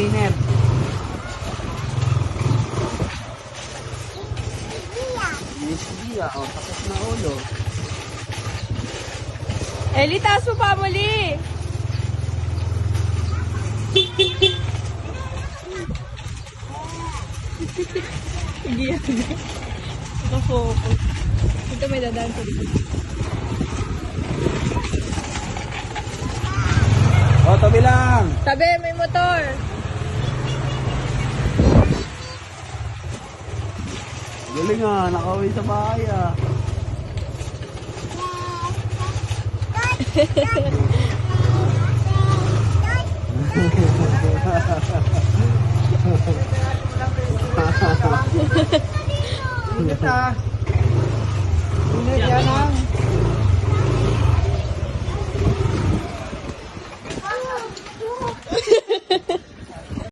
trainer. Miss Dia, oh, takot na ulo. Eli, taas mo pa muli. Sige yan. Nakafocus. Ito may dadaan sa likod. Oh, tabi lang. Tabi, may motor. Galing ah, nakauwi sa bahay ah. Kita.